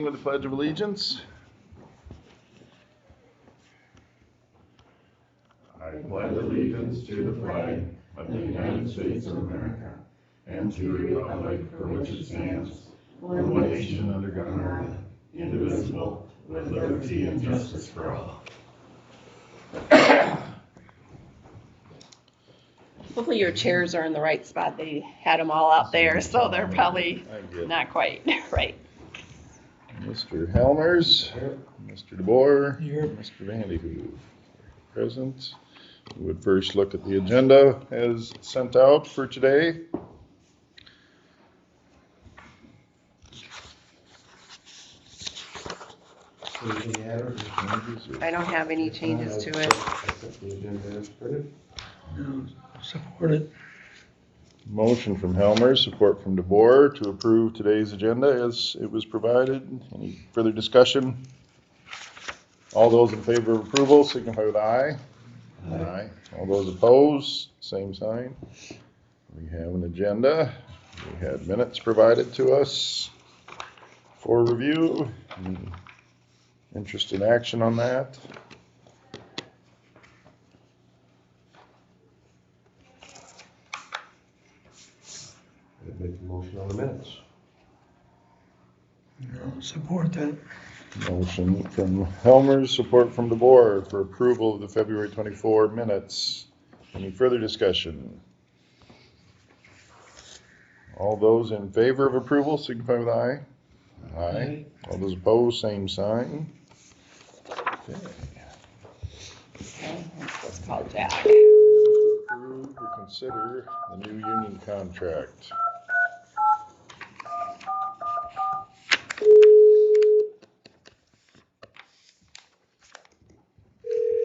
With the Pledge of Allegiance. I pledge allegiance to the flag of the United States of America and to the republic for which it stands, one nation under God, indivisible, with liberty and justice for all. Hopefully your chairs are in the right spot. They had them all out there, so they're probably not quite right. Mr. Helmers, Mr. DeBoer, Mr. Vandyhoo present. We would first look at the agenda as sent out for today. I don't have any changes to it. Support it. Motion from Helmers, support from DeBoer to approve today's agenda as it was provided. Any further discussion? All those in favor of approval signify with aye. Aye. All those opposed, same sign. We have an agenda. We had minutes provided to us for review. Any interest in action on that? Make a motion on the minutes. No, support that. Motion from Helmers, support from DeBoer for approval of the February 24 minutes. Any further discussion? All those in favor of approval signify with aye. Aye. All those opposed, same sign. Okay. Let's call Jack. Approve or consider the new union contract.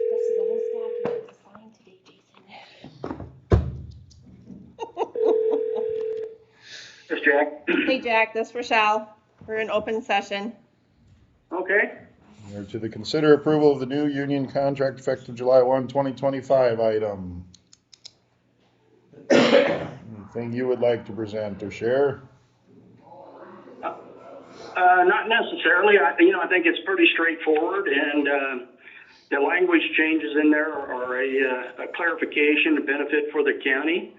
This is the whole staff you have to sign today, Jason. This Jack. Hey Jack, this is Rochelle. We're in open session. Okay. We're to the consider approval of the new union contract effective July 1, 2025 item. Anything you would like to present or share? Not necessarily. I think it's pretty straightforward, and the language changes in there are a clarification, a benefit for the county.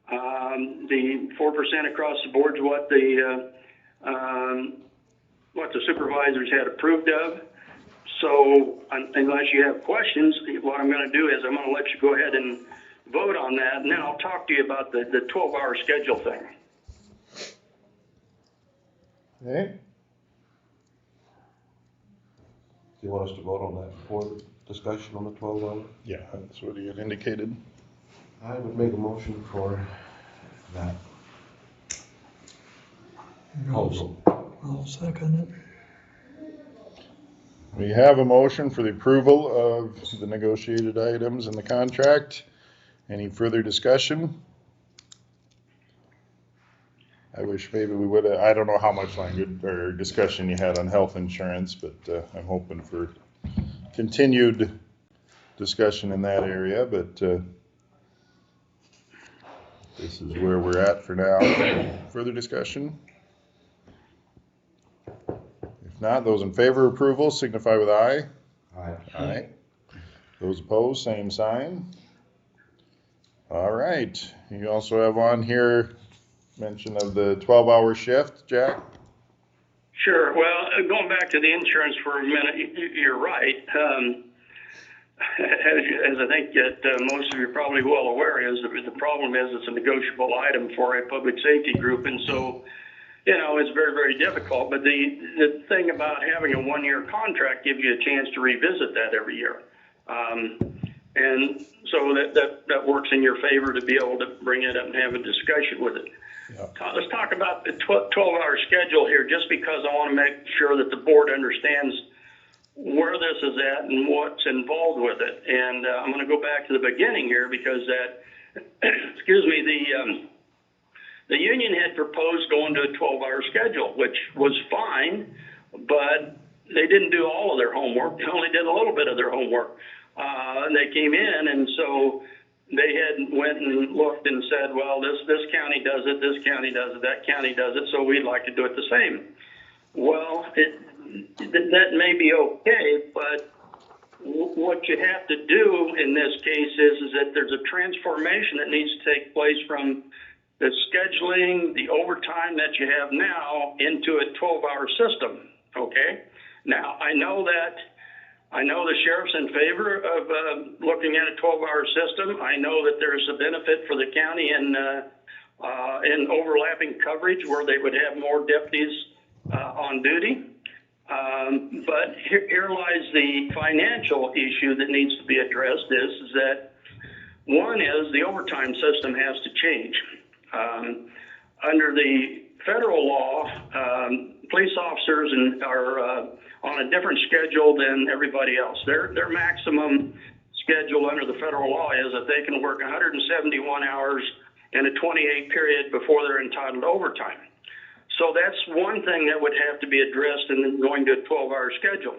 The 4% across the board is what the supervisors had approved of. So unless you have questions, what I'm going to do is I'm going to let you go ahead and vote on that, and then I'll talk to you about the 12-hour schedule thing. Okay. Do you want us to vote on that before the discussion on the 12 hour? Yeah, that's what he had indicated. I would make a motion for that. Proposal. I'll second it. We have a motion for the approval of the negotiated items in the contract. Any further discussion? I wish maybe we would have, I don't know how much language or discussion you had on health insurance, but I'm hoping for continued discussion in that area, but this is where we're at for now. Further discussion? If not, those in favor of approval signify with aye. Aye. Aye. Those opposed, same sign. All right. You also have on here mention of the 12-hour shift, Jack? Sure. Well, going back to the insurance for a minute, you're right. As I think that most of you are probably well aware is, the problem is it's a negotiable item for a public safety group, and so, it's very, very difficult. But the thing about having a one-year contract gives you a chance to revisit that every year. And so that works in your favor to be able to bring it up and have a discussion with it. Yep. Let's talk about the 12-hour schedule here, just because I want to make sure that the board understands where this is at and what's involved with it. And I'm going to go back to the beginning here because the union had proposed going to a 12-hour schedule, which was fine, but they didn't do all of their homework. They only did a little bit of their homework. And they came in, and so they had went and looked and said, well, this county does it, this county does it, that county does it, so we'd like to do it the same. Well, that may be okay, but what you have to do in this case is that there's a transformation that needs to take place from the scheduling, the overtime that you have now into a 12-hour system, okay? Now, I know the sheriff's in favor of looking at a 12-hour system. I know that there's a benefit for the county in overlapping coverage where they would have more deputies on duty. But here lies the financial issue that needs to be addressed is that one is the overtime system has to change. Under the federal law, police officers are on a different schedule than everybody else. Their maximum schedule under the federal law is that they can work 171 hours in a 28 period before they're entitled to overtime. So that's one thing that would have to be addressed in going to a 12-hour schedule.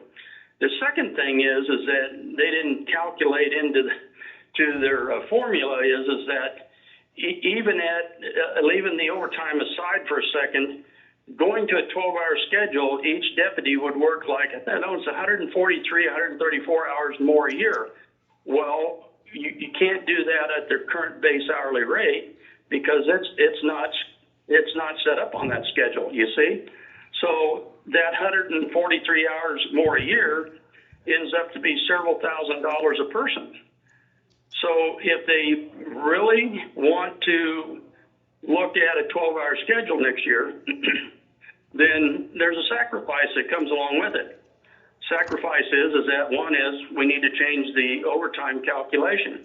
The second thing is that they didn't calculate into their formula is that even at leaving the overtime aside for a second, going to a 12-hour schedule, each deputy would work like, I know it's 143, 134 hours more a year. Well, you can't do that at their current base hourly rate because it's not set up on that schedule, you see? So that 143 hours more a year ends up to be several $1,000s a person. So if they really want to look at a 12-hour schedule next year, then there's a sacrifice that comes along with it. Sacrifice is that one is we need to change the overtime calculation.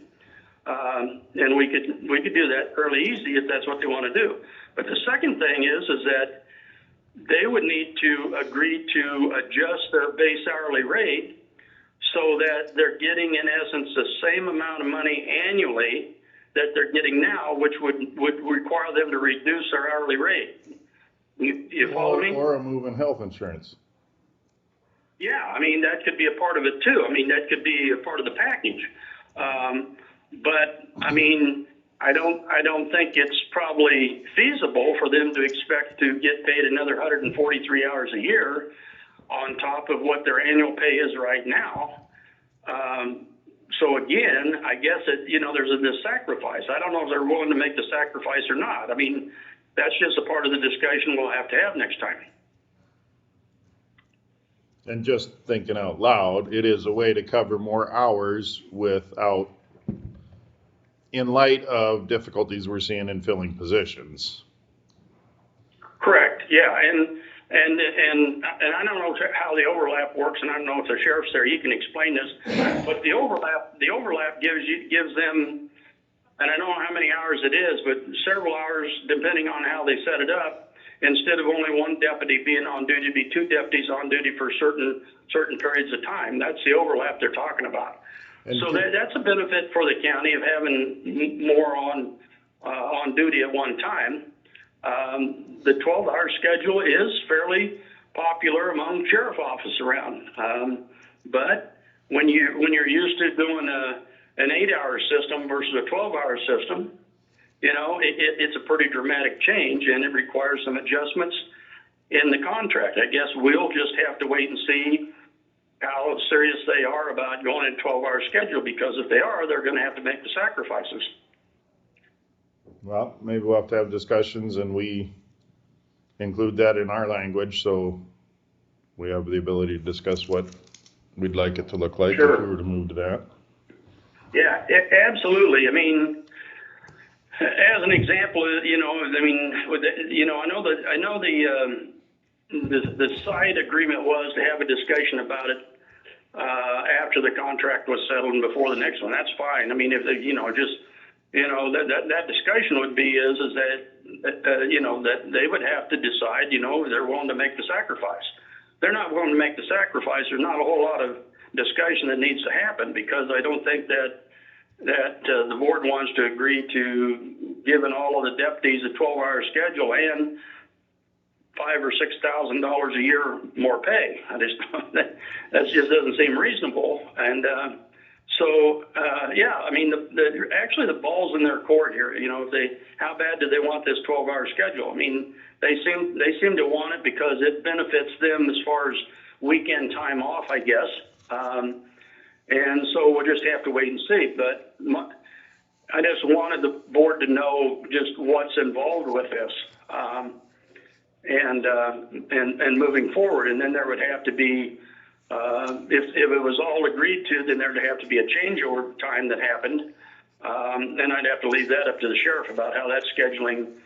And we could do that fairly easy if that's what they want to do. But the second thing is that they would need to agree to adjust their base hourly rate so that they're getting, in essence, the same amount of money annually that they're getting now, which would require them to reduce their hourly rate. You follow me? Or a move in health insurance. Yeah, I mean, that could be a part of it too. I mean, that could be a part of the package. But I mean, I don't think it's probably feasible for them to expect to get paid another 143 hours a year on top of what their annual pay is right now. So again, I guess there's this sacrifice. I don't know if they're willing to make the sacrifice or not. I mean, that's just a part of the discussion we'll have to have next time. And just thinking out loud, it is a way to cover more hours without, in light of difficulties we're seeing in filling positions. Correct. Yeah, and I don't know how the overlap works, and I don't know if the sheriff's there. You can explain this, but the overlap gives them, and I don't know how many hours it is, but several hours depending on how they set it up. Instead of only one deputy being on duty, be two deputies on duty for certain periods of time. That's the overlap they're talking about. And so that's a benefit for the county of having more on duty at one time. The 12-hour schedule is fairly popular among sheriff office around. But when you're used to doing an 8-hour system versus a 12-hour system, it's a pretty dramatic change, and it requires some adjustments in the contract. I guess we'll just have to wait and see how serious they are about going in a 12-hour schedule, because if they are, they're going to have to make the sacrifices. Well, maybe we'll have to have discussions and we include that in our language so we have the ability to discuss what we'd like it to look like if we were to move to that. Yeah, absolutely. I mean, as an example, I know the side agreement was to have a discussion about it after the contract was settled and before the next one. That's fine. I mean, if they, that discussion would be that they would have to decide, they're willing to make the sacrifice. They're not willing to make the sacrifice. There's not a whole lot of discussion that needs to happen, because I don't think that the board wants to agree to giving all of the deputies a 12-hour schedule and $5,000 or $6,000 a year more pay. That just doesn't seem reasonable. And I mean, actually the ball's in their court here. How bad do they want this 12-hour schedule? I mean, they seem to want it because it benefits them as far as weekend time off, I guess. And so we'll just have to wait and see. But I just wanted the board to know just what's involved with this, and moving forward. And then there would have to be, if it was all agreed to, then there'd have to be a changeover time that happened. And I'd have to leave that up to the sheriff about how that scheduling,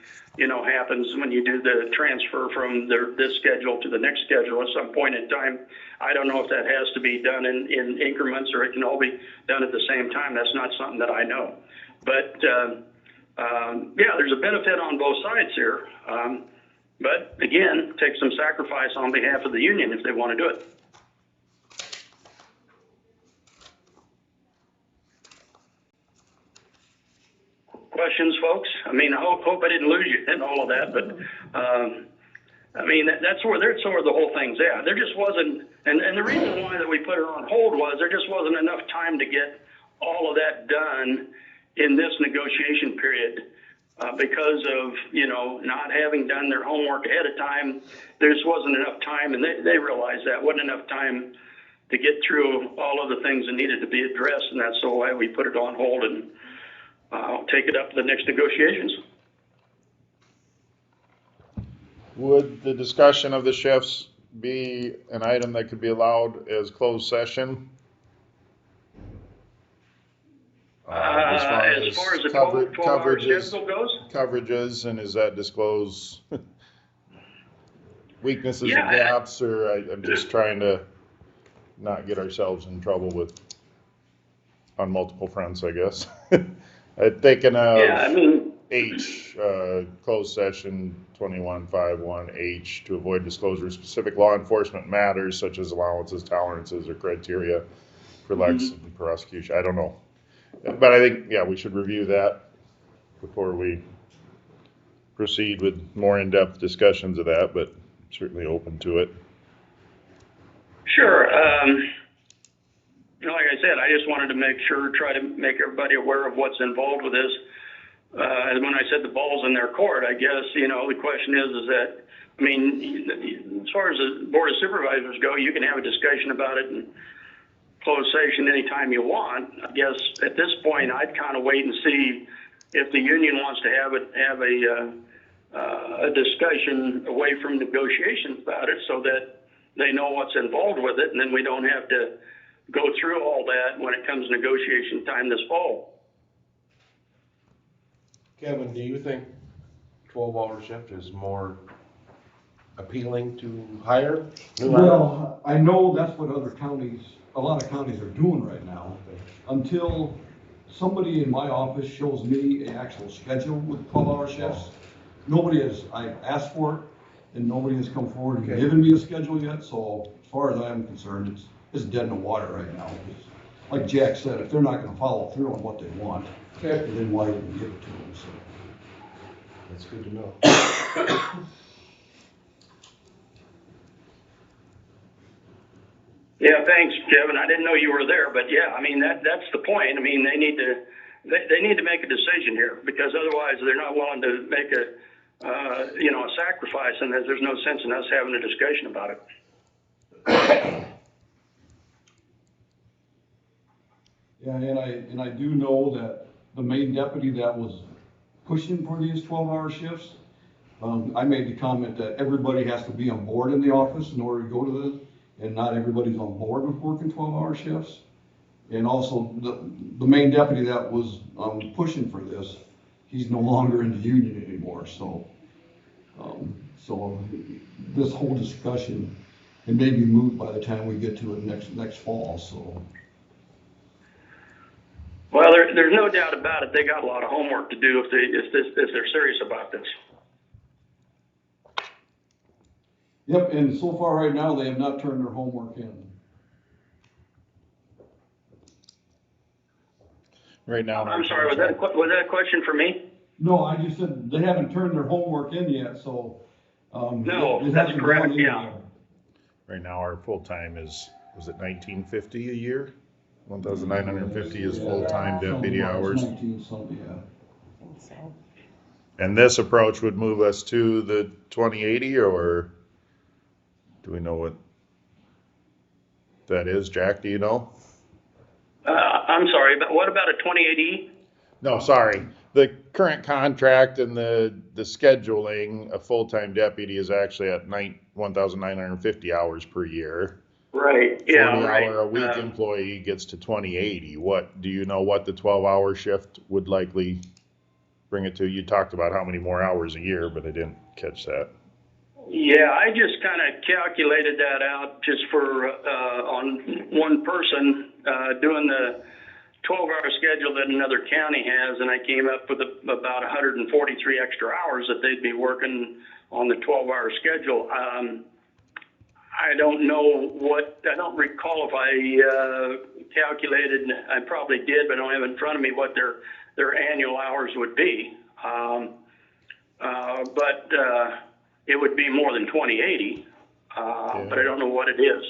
happens when you do the transfer from this schedule to the next schedule at some point in time. I don't know if that has to be done in increments or it can all be done at the same time. That's not something that I know. But, yeah, there's a benefit on both sides here. But again, take some sacrifice on behalf of the union if they want to do it. Questions, folks? I mean, I hope I didn't lose you in all of that, but I mean, that's where the whole thing's at. There just wasn't, and the reason why that we put it on hold was there just wasn't enough time to get all of that done in this negotiation period because of not having done their homework ahead of time. There just wasn't enough time, and they realized that wasn't enough time to get through all of the things that needed to be addressed, and that's why we put it on hold and take it up to the next negotiations. Would the discussion of the shifts be an item that could be allowed as closed session? As far as the 12-hour schedule goes? Coverages, and is that disclose weaknesses Yeah. or gaps, or I'm just trying to not get ourselves in trouble on multiple fronts, I guess. I'm thinking of Yeah, I mean, H, closed session 2151H, to avoid disclosure of specific law enforcement matters such as allowances, tolerances, or criteria for legislative prosecution. I don't know. But I think, yeah, we should review that before we proceed with more in-depth discussions of that, but certainly open to it. sure. Like I said, I just wanted to try to make everybody aware of what's involved with this. And when I said the ball's in their court, I guess, the question is that, I mean, as far as the Board of Supervisors go, you can have a discussion about it in closed session anytime you want. I guess at this point, I'd kind of wait and see if the union wants to have a discussion away from negotiations about it so that they know what's involved with it, and then we don't have to go through all that when it comes negotiation time this fall. Kevin, do you think 12-hour shift is more appealing to hire? Well, I know that's what a lot of counties are doing right now. Until somebody in my office shows me an actual schedule with 12-hour shifts, I've asked for it, and nobody has come forward and given me a schedule yet, so as far as I'm concerned, it's dead in the water right now. Like Jack said, if they're not gonna follow through on what they want, then why would we give it to them, so. That's good to know. Yeah, thanks, Kevin. I didn't know you were there, but yeah, I mean, that's the point. I mean, they need to make a decision here, because otherwise they're not willing to make a sacrifice, and there's no sense in us having a discussion about it. Yeah, and I do know that the main deputy that was pushing for these 12-hour shifts, I made the comment that everybody has to be on board in the office in order to go to this, and not everybody's on board with working 12-hour shifts. And also, the main deputy that was pushing for this, he's no longer in the union anymore, so this whole discussion, it may be moot by the time we get to it next fall, so. Well, there's no doubt about it. They got a lot of homework to do if they're serious about this. Yep, and so far right now, they have not turned their homework in. Right now. I'm sorry, was that a question for me? No, I just said they haven't turned their homework in yet, so. No, it that's hasn't correct, gone yeah. anywhere. Right now, our full-time was it 1950 a year? 1,950 is full-time deputy hours. 19 something, yeah. I think so. And this approach would move us to the 2080, or do we know what? that is. Jack, do you know? I'm sorry, but what about a 28E? No, sorry. The current contract and the scheduling, a full-time deputy is actually at 1,950 hours per year. Right, yeah, 40 right. hour a week employee gets to 2080. What, do you know what the 12-hour shift would likely bring it to? You talked about how many more hours a year, but I didn't catch that. Yeah, I just kind of calculated that out just for, on one person, doing the 12-hour schedule that another county has, and I came up with about 143 extra hours that they'd be working on the 12-hour schedule. I don't know I don't recall if I calculated, I probably did, but I don't have in front of me what their annual hours would be. But it would be more than 2080, but I don't know what it is.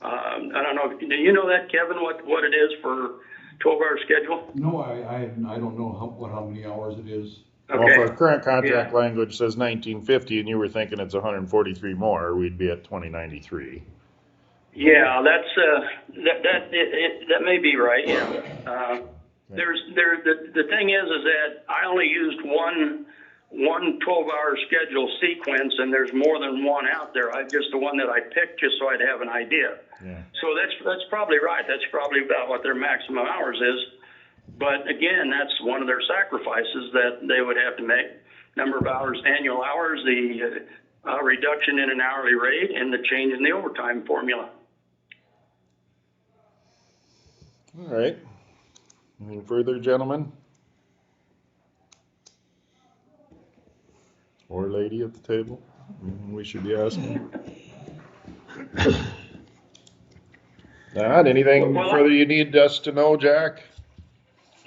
I don't know, do you know that, Kevin, what it is for 12-hour schedule? No, I don't know how many hours it is. Well, Okay. if our current contract language says 1950 and you were thinking it's 143 more, we'd be at 2093. Yeah, that may be right. Yeah. The thing is that I only used one 12-hour schedule sequence, and there's more than one out there. I just the one that I picked just so I'd have an idea. Yeah. So that's probably right. That's probably about what their maximum hours is. But again, that's one of their sacrifices that they would have to make. Number of hours, annual hours, the reduction in an hourly rate, and the change in the overtime formula. All right. Anything further, gentlemen? Or lady at the table? We should be asking. Not anything Well, further you need us to know, Jack?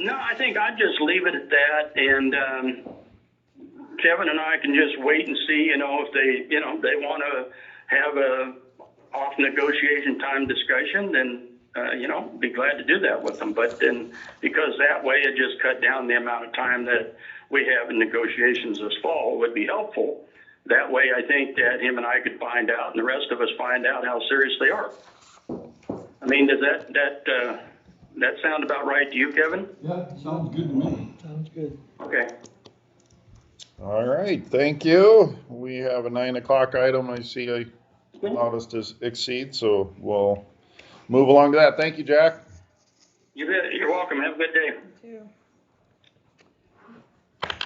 No, I think I'd just leave it at that, and Kevin and I can just wait and see, if they want to have a off negotiation time discussion, then, be glad to do that with them. But then, because that way it just cut down the amount of time that we have in negotiations this fall would be helpful. That way, I think that him and I could find out, and the rest of us find out how serious they are. I mean, does that sound about right to you, Kevin? Yeah, sounds good to me. Sounds good. Okay. All right, thank you. We have a 9 o'clock item I see allowed us to exceed, so we'll move along to that. Thank you, Jack. You bet. You're welcome. Have a good day.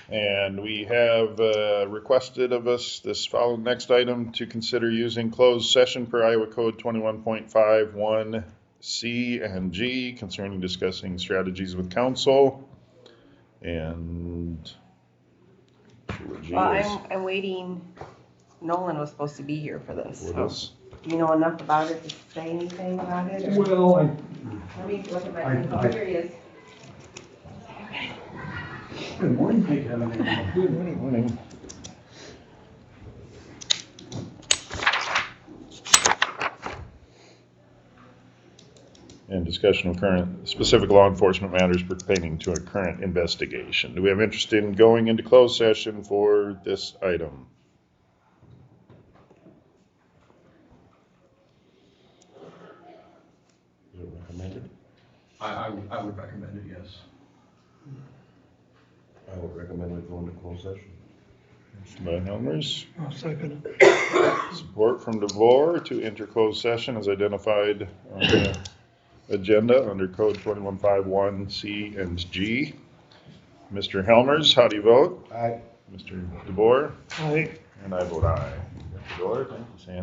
And we have requested of us this following next item to consider using closed session per Iowa Code 21.51 C and G concerning discussing strategies with council. And Well, I'm waiting. Nolan was supposed to be here for this. with So. us. Do you know enough about it to say anything about it? Or? Well, Let me look at my. Here he is. good morning, Kevin. Good morning. And discussion of current specific law enforcement matters pertaining to a current investigation. Do we have interest in going into closed session for this item? Is it recommended? I would recommend it, yes. I would recommend we go into closed session. Motion by Helmers, I'll second it. support from DeVore to enter closed session as identified on the agenda under code 2151 C and G. Mr. Helmers, how do you vote? Aye. Mr. DeVore? Aye. And I vote aye. Mr. DeVore, thank you, Sandy.